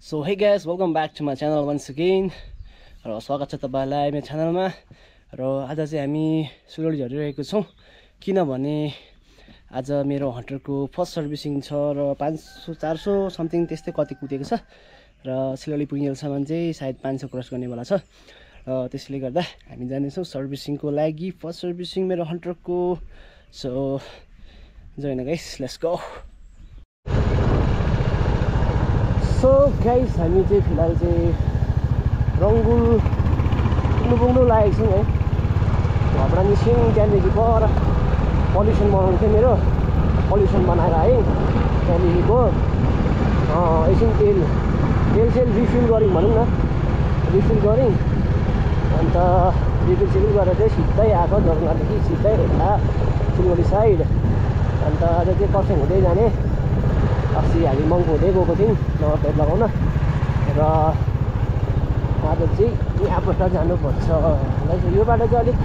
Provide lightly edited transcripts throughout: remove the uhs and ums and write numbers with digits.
So hey guys, welcome back to my channel once again. र स्वागत छ तपाईहरुलाई मेरो च्यानलमा। र आज चाहिँ हामी सिलगढी झरिरहेको छौं किनभने आज मेरो हन्टरको फर्स्ट सर्भिसिङ छ र 500 400 समथिङ त्यस्तै कति कुदेको छ र सिलगढी पुगिन्जेलसम्म चाहिँ सायद 500 क्रस गर्ने वाला छ। र त्यसैले गर्दा हामी जाने छौं सर्भिसिङको लागि, फर्स्ट सर्भिसिङ मेरो हन्टरको। So join guys, let's go. So guys, हामी चाहिँ फिलहाल चाहिँ रंगुल पुग्नु लागेको छौँ है। घरबाट निस्क्यौँ, त्यहाँदेखि पर पल्युसन बनाउनु थियो मेरो, पल्युसन बनाएर है। त्यहाँदेखिको एकछिन तेल रिफिल गऱ्यौँ भनौँ न, रिफिल गऱ्यौँ। अन्त रिफिल गरेर चाहिँ सिधै आएको जलगादेखि सिधै यता सिलगढी साइड। अन्त आज चाहिँ कर्सियङ हुँदै जाने। अस्ति हामी मङ्पू हुँदै गएको थियौँ नम्बर प्लेट लगाउन, र आज चाहिँ यहाँबाट जानुपर्छ। यो बाटो चाहिँ अलिक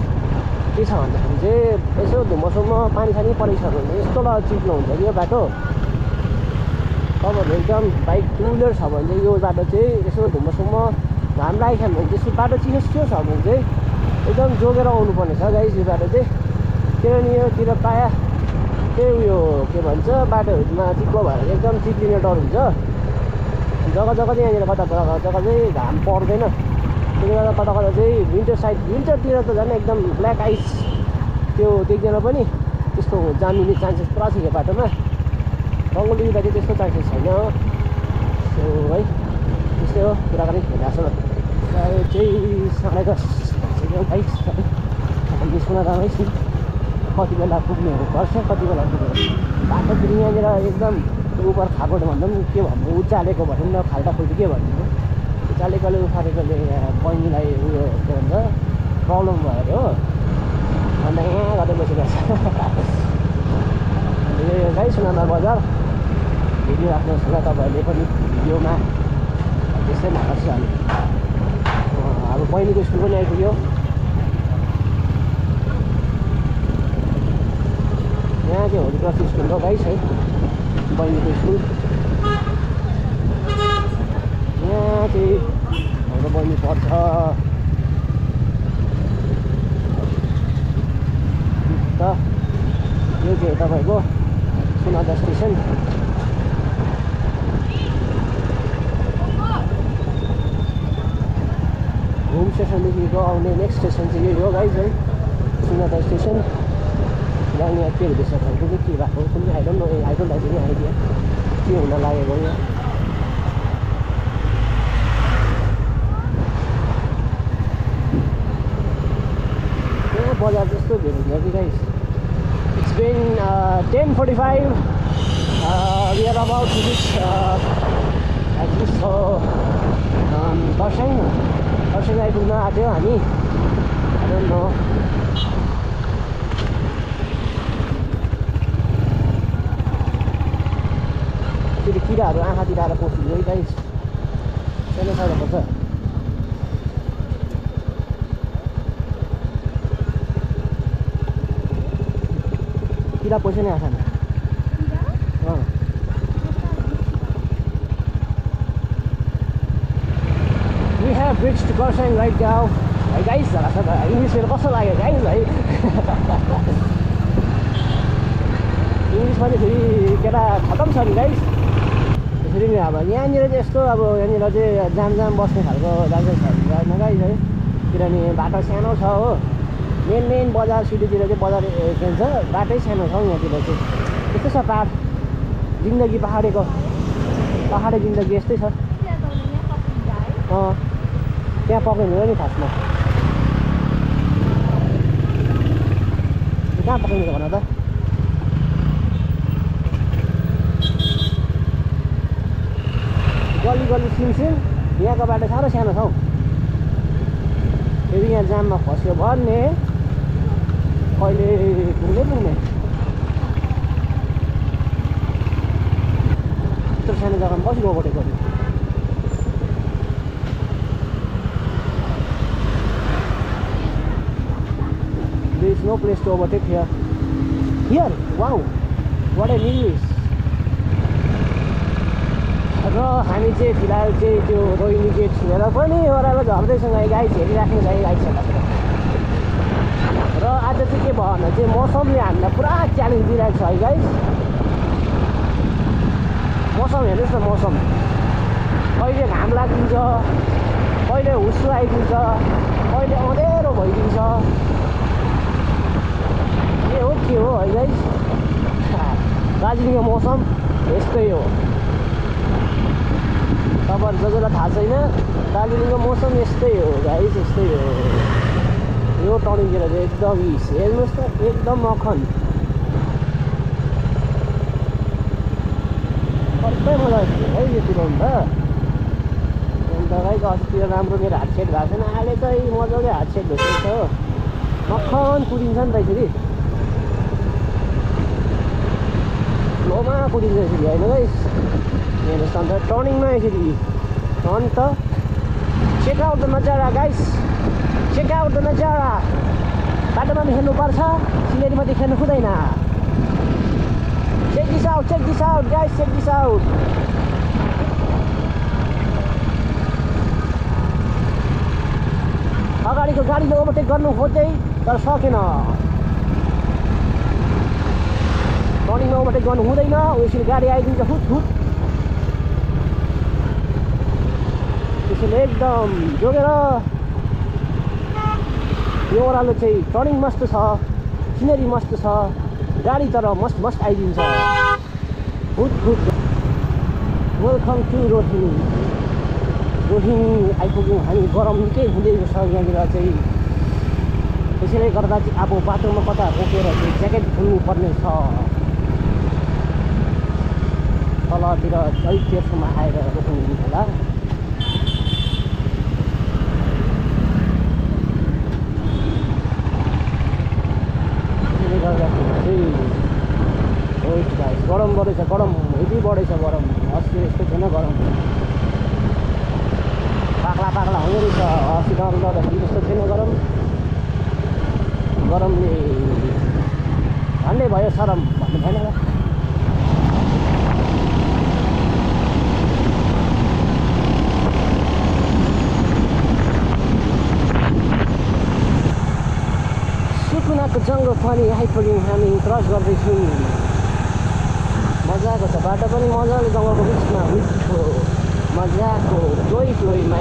के छ भन्दाखेरि चाहिँ यसो धुम्मसम्म पानी परेको छ भने यस्तो चिप्लो हुन्छ कि यो बाटो। तपाईँहरू एकदम बाइक टु व्हिलर छ भने चाहिँ यो बाटो चाहिँ यसो धुम्मसम्म घाम लागेको छ भने चाहिँ बाटो चिसो छ भने चाहिँ एकदम जोगेर आउनुपर्ने छ गाइस यो बाटो चाहिँ। किनभने योतिर प्रायः त्यही उयो के भन्छ बाटोहरूमा चिप्लो भएर एकदम चिप्लिने डर हुन्छ। जग्गा चाहिँ यहाँनिर कता जग्गा चाहिँ घाम पर्दैन, त्यसले गर्दा कता चाहिँ विन्टरतिर त झन् एकदम ब्ल्याक आइस त्यो देख्दैन पनि, त्यस्तो जामिने चान्सेस पुरा छ यो बाटोमा। रङ्गुल डिँदा चाहिँ त्यस्तो चान्सेस छैन। सो है त्यस्तै हो, कुराकानी भइरहेको छ। यो चाहिँ 10:30 बाइक निस्कुन रमाइलो, कति बेला पुग्नेहरू पर्छ, कति बेला पुग्ने बाटो फेरि यहाँनिर एकदम उपर खाएको भन्दा पनि के भन्नु, उचालेको भनौँ न, फाल्टाफुल्टी के भन्नु, उचालेकोले उखालेकोले बहिनीलाई उयो के भन्छ प्रब्लम भएर हो। अन्त यहाँ गर्दै बसिरहेको छ। यो गाई सुनामा बजार भिडियो राख्नुहोस् होला तपाईँहरूले पनि, भिडियोमा त्यस्तै नराख्छु हामी। अब बहिनीको स्कुल पनि आइपुग्यो। यहाँ चाहिँ होली क्रस स्कुल हो गाइस है, बहिनीको स्कुल। यहाँ चाहिँ हाम्रो बहिनी पढ्छ। त यो चाहिँ तपाईँको सुनादा स्टेसन। घुम स्टेसनदेखिको आउने नेक्स्ट स्टेसन चाहिँ यही हो गाइस है, सुनादा स्टेसन। यहाँ के हुँदैछ खालको चाहिँ के भएको कुनै आई डोन्ट आइडिया के हुन लागेको यहाँ। यहाँ बजार त्यस्तो भेट हुन्छ कि guys. It's been 10:45 we are about to reach at least Kurseong आइपुग्न आँट्यो हामी। आई डोन्ट नो फेरि किराहरू आँखातिर आएर पस्नु है गाइस, सानो पर्छ। किरा पैसा नै आँखामा। We have reached Khorsaङ right now. है गाइस, इङ्ग्लिस मेरो कस्तो लाग्यो गाइस है। इङ्ग्लिस पनि फेरि केटा खतम छ नि गाइस। फेरि अब यहाँनिर चाहिँ यस्तो अब यहाँनिर चाहिँ जाम बस्ने खालको चान्सेस छैन गाइस है, किनभने बाटो सानो छ हो। मेन बजार सिटीतिर चाहिँ बजार के भन्छ बाटै सानो छ यहाँतिर चाहिँ। त्यस्तै छ पाहाड जिन्दगी, पाहाडे जिन्दगी यस्तै छ। त्यहाँ पकाइँदैन नि खासमा। कहाँ पकाइन्छ भन त? गली सिमसिम यहाँको बाटो साह्रो सानो छ हौ। फेरि यहाँ जाममा फस्यो भन्ने कहिले पुग्ने। यत्रो सानो जग्गामा कसरी ओभरटेक गर्ने? There is no place to overtake here. Wow, what an English. र हामी चाहिँ फिलहाल चाहिँ त्यो रोहिणी गेट छुएर पनि ओह्रालो झर्दैसँग गाई हेरिराख्नु चाहिँ गाई छेर्दा र आज चाहिँ के भयो भने चाहिँ मौसमले हामीलाई पुरा च्यालेन्ज दिइरहेको छ है गाई। मौसम हेर्नुहोस् न, मौसम कहिले घाम लागिदिन्छ, कहिले हुस्सो आइदिन्छ, कहिले अँधेरो भइदिन्छ। के हो है गाई, दार्जिलिङको मौसम यस्तै हो। तपाईँहरू जसलाई थाहा छैन, दार्जिलिङको मौसम यस्तै हो गाइस, यस्तै हो। यो टर्निङतिर चाहिँ एकदम हेर्नुहोस् त, एकदम मखन सबै मजा आउँछ है यो कुदाउनु त। अन्त गाइस अस्तिर राम्रो मेरो हात सेट भएको छैन, अहिले चाहिँ मजाले हात सेट भइसकेको छ हो। मखन कुदिन्छ नि त यसरी, स्लोमा कुदिन्छ यसरी होइन गाइस। हेर्नुहोस् अन्त टर्निङमा यसरी अन्त चेक आउट द नजारा गाइस, चेक आउट द नजारा। बाटोमा पनि हेर्नुपर्छ, सिनेरीमा देख्नु हुँदैन। Check this out guys, check this out. अगाडिको गाडीले ओभरटेक गर्नु खोज्दै तर सकेन। टर्निङमा ओभरटेक गर्नु हुँदैन, यसरी गाडी आइदिन्छ हुट। त्यसैले एकदम जोगेर यो ओह्रालो चाहिँ टर्निङ मस्त छ, सिनेरी मस्त छ, गाडी तर मस्त आइदिन्छ हुट। वेलकम टु रोहिणी आइपुग्यौँ हामी। गरम निकै हुँदैछ यहाँनिर चाहिँ, त्यसैले गर्दा चाहिँ अब बाटोमा कता रोकेर चाहिँ ज्याकेट खोल्नु पर्ने छ। तलतिर अलिक तेर्सोमा आएर रोक्नु होला। गरम बढेछ, गरम हेभी बढेछ गरम। अस्ति यस्तो थिएन गरम, पाक्ला हुँदो रहेछ। अस्ति गाउँ गर्दाखेरि त्यस्तो थिएन गरम। गरमले झन्डै भयो सरम भन्नु भएन। सुकुनाको जङ्गल पनि आइपुग्यौँ हामी, क्रस गर्दैछौँ। मजाको छ बाटो पनि, मजाले जङ्गलको बिचमा मिठो मजाको फ्लोइमा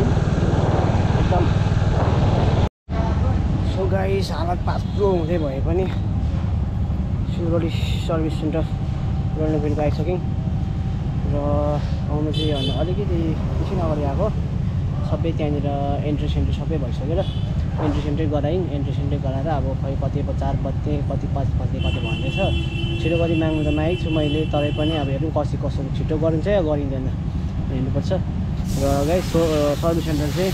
एकदम। सो गाइस हालत पातलो हुँदै भए पनि सिलगढी सर्भिस सेन्टर गल्नेपेनको आइसक्यौँ र आउनु चाहिँ अलिकति एकछिन अगाडि आएको। सबै त्यहाँनिर एन्ट्री सेन्ट्री सबै भइसकेर एन्ट्री सेन्ट्री गरायौँ। एन्ट्री सेन्ट्री गराएर अब खै कति 4 बज्ने कति 5 बज्ने कति भन्दैछ। छिटो गरी माग्नु त मागेको छु मैले, तरै पनि अब हेरौँ कसो छिटो गरिन्छ या गरिँदैन हेर्नुपर्छ। र गाइस सर्भिस सेन्टर चाहिँ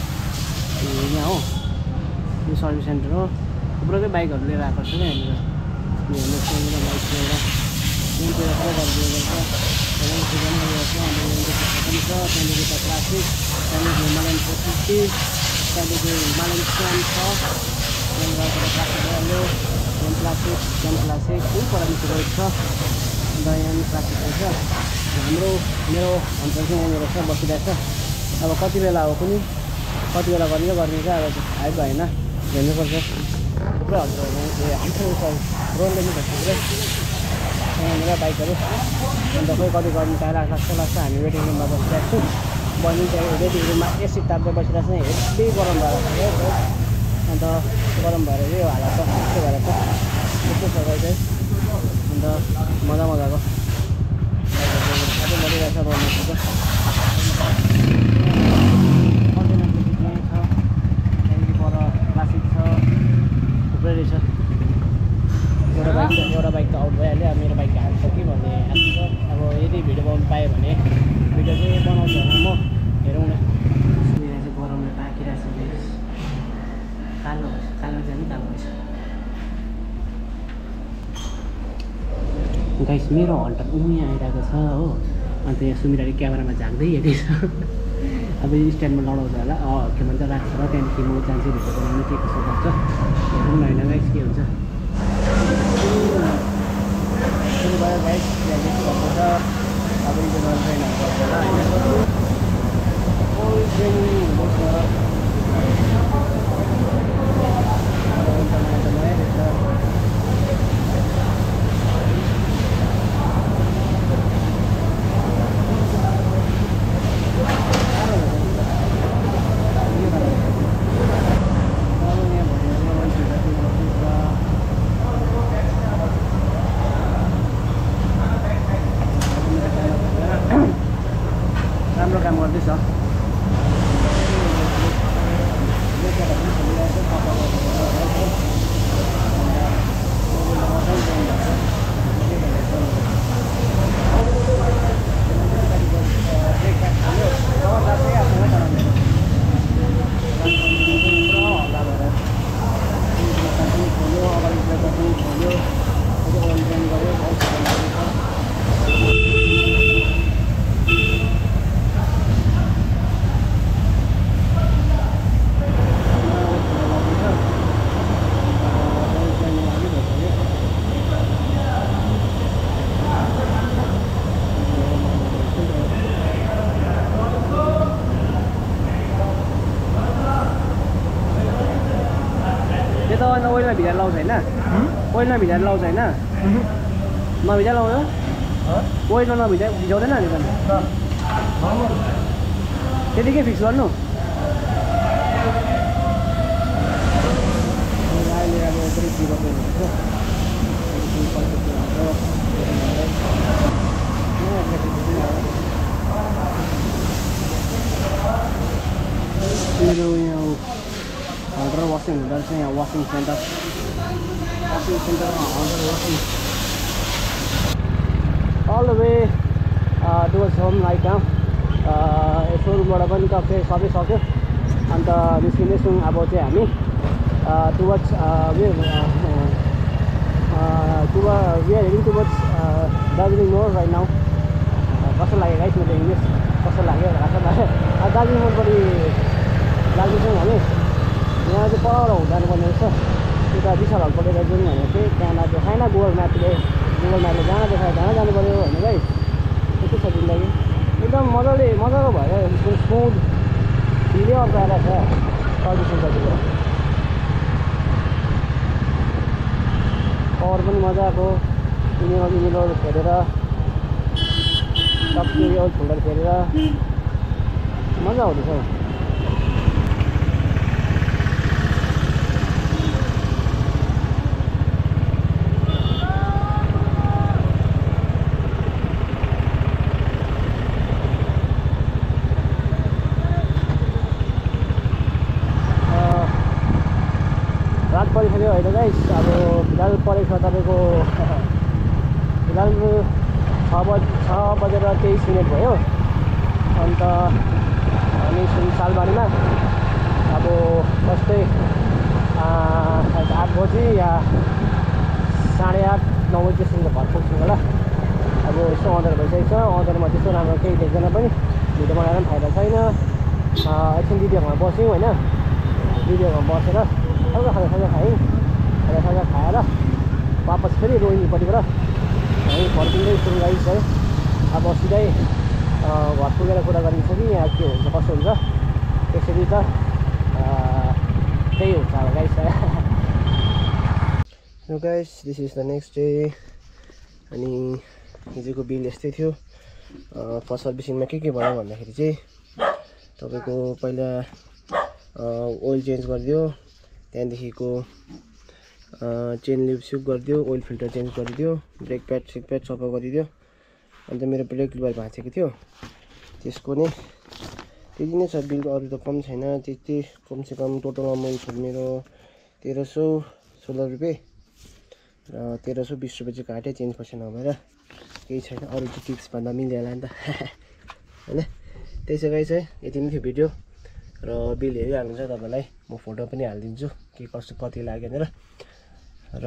यहाँ हो, यो सर्भिस सेन्टर हो। थुप्रोकै बाइकहरू लिएर आएको छ क्या यहाँनिर। हेर्नुहोस् यहाँनिर बाइक लिएर यहाँतिर सबै गरिदिएको छ। त्यहाँदेखि क्लासिक, त्यहाँदेखि हिमालयन 450, त्यहाँदेखि हिमालयन स्ट्यान्ड छ, त्यहाँनिर क्लासिक भइहाल्यो। क्लासिक यही पर निस्किरहेको छ। अन्त यहाँ क्लासिक रहेछ। मेरो अन्तर चाहिँ यहाँनिर छ, बसिरहेको छ। अब कति बेला हो कुनै कति बेला गर्ने चाहिँ अब थाहै भएन, हेर्नुपर्छ। थुप्रै हाम्रो रोडले पनि भइसक्यो यहाँनिर बाइकहरू। अन्त खोइ कति गर्नु टाइम लाग्छ। हामी वेटिङ रुममा बसिरहेको छु। बहिनी चाहिँ वेटिङ रुममा एसी ताप्दै बसिरहेको छ। हेभी गरम भएर अन्त गरम भएर यो हालत छ, यस्तो भएर छ यस्तो छ चाहिँ। अन्त मजाको सबै बढिरहेको छ रोडमा छ। त्यहाँदेखि पर क्लासिक छ, थुप्रै रहेछ। एउटा बाइक त आउट भइहाल्यो। अब मेरो बाइक हाल्छ कि भन्ने आएको छ। अब यदि भिडियो बनाउनु पाएँ भने भिडियो चाहिँ बनाउँछु होला म, हेरौँ न। यहाँ चाहिँ गरमले पाकिरहेको छ, कालो चाहिँ नि कालो रहेछ। गाइस मेरो हल्टर उनी आइरहेको छ हो। अन्त यहाँ सुमिराले क्यामेरामा झाँक्दै हेरेछ। अब स्ट्यान्डमा लडाउँछ होला, के भन्छ राख्छ र त्यहाँदेखि म जान्छु भिडियो बनाउनु के कसो गर्छ हेरौँ न होइन गाइस के हुन्छ। सुरु भयो गाइस, यहाँ चाहिँ गर्छ अब इन्जोय गर्नु छैन होला होइन। राम्रो काम गर्दैछ। ओइलमा भिजाएर लाउँछ होइन? ओइलमा भिजाएर लाउँछ होइन? नभिजाएर लाउँयो? ओइलमा भिजाउँदैन नि त? त्यतिकै फिक्स गर्नु? अहिले अब मेरो यहाँ हन्ड्रेड वासिङ हुँदो रहेछ यहाँ वासिङ सेन्टरमा hundred washing all the way towards home right now. सोरुमबाट पनि सबै सक्यो अन्त निस्किँदैछौँ अब चाहिँ हामी towards we are heading towards Darjeeling More right now. कस्तो लाग्यो गाइस मेरो इङ्ग्लिस कस्तो लाग्यो दार्जिलिङ मोडपट्टि लाग्दैछौँ हामी। यहाँ चाहिँ पर हुँदानुपर्ने रहेछ उता विशाल हल पटेर जाउँ भनेको चाहिँ त्यहाँ देखाएन गुगल म्यापले जहाँ देखायो त्यहाँ जानु पऱ्यो होइन गाइस। यस्तो छ जिन्दगी एकदम मजाको भएर एकदम स्मुथ भिडियो अर्को आएर छ सर्भिसिङ कतिको कभर पनि मजाको इमेलहरू फेरेर सबै ओल्ड फोल्डर फेरेर मजा हुँदैछ। रात परिसक्यो होइन गाइस। अब फिलहाल परेको छ तपाईँको फिलहाल 6:23 भयो। अन्त हामी सालबारीमा अब जस्तै 8 बजी या 8:30 9 बजीसम्म घर पुग्छौँ होला। अब यसो अँध्यारो भइसकेको छ। अँध्यारोमा त्यस्तो राम्रो केही देख्दैन पनि भिडियो बनाएर पनि फाइदा छैन। एकछिन दिदीहरूमा बस्यौँ होइन दिदीहरूमा बसेर हल्का खाजा खायौँ। खाजा खाएर वापस फेरि रोहिनीपट्टिबाट हामी फर्किँदैछौँ गाइस है। अब सिधै घर पुगेर कुरा गरिन्छ कि यहाँ के हुन्छ कसो हुन्छ त्यसरी त त्यही हुन्छ अब guys. So guys this is the next day. अनि हिजोको बिल यस्तै थियो। फर्स्ट सर्भिसिङमा के भयो भन्दाखेरि चाहिँ तपाईँको पहिला ओइल चेन्ज गरिदियो, त्यहाँदेखिको चेन लिभ स्युप गरिदियो, ओइल फिल्टर चेन्ज गरिदियो, ब्रेक प्याड सफा गरिदियो। अन्त मेरो ब्रेक लिभर भाँचेको थियो त्यसको नै त्यति नै छ बिल। अरू त कम छैन त्यति। कमसेकम टोटल अमाउन्ट छ मेरो 1316 रुपियाँ र 1320 रुपियाँ चाहिँ काट्यो चेन्ज पैसा नभएर। केही छैन अरू चाहिँ टिप्स भन्दा मिलिहाल्यो नि त होइन। त्यही छ गाइस है यति नै थियो भिडियो र बिल हेरिहाल्नुहुन्छ तपाईँलाई म फोटो पनि हालिदिन्छु के कस्तो कति लाग्यो भनेर। र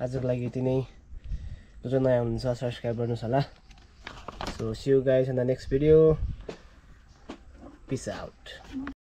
आजको लागि यति नै। जो जो नयाँ हुनुहुन्छ सब्सक्राइब गर्नुहोस् होला। So see you guys in the next video. Peace out.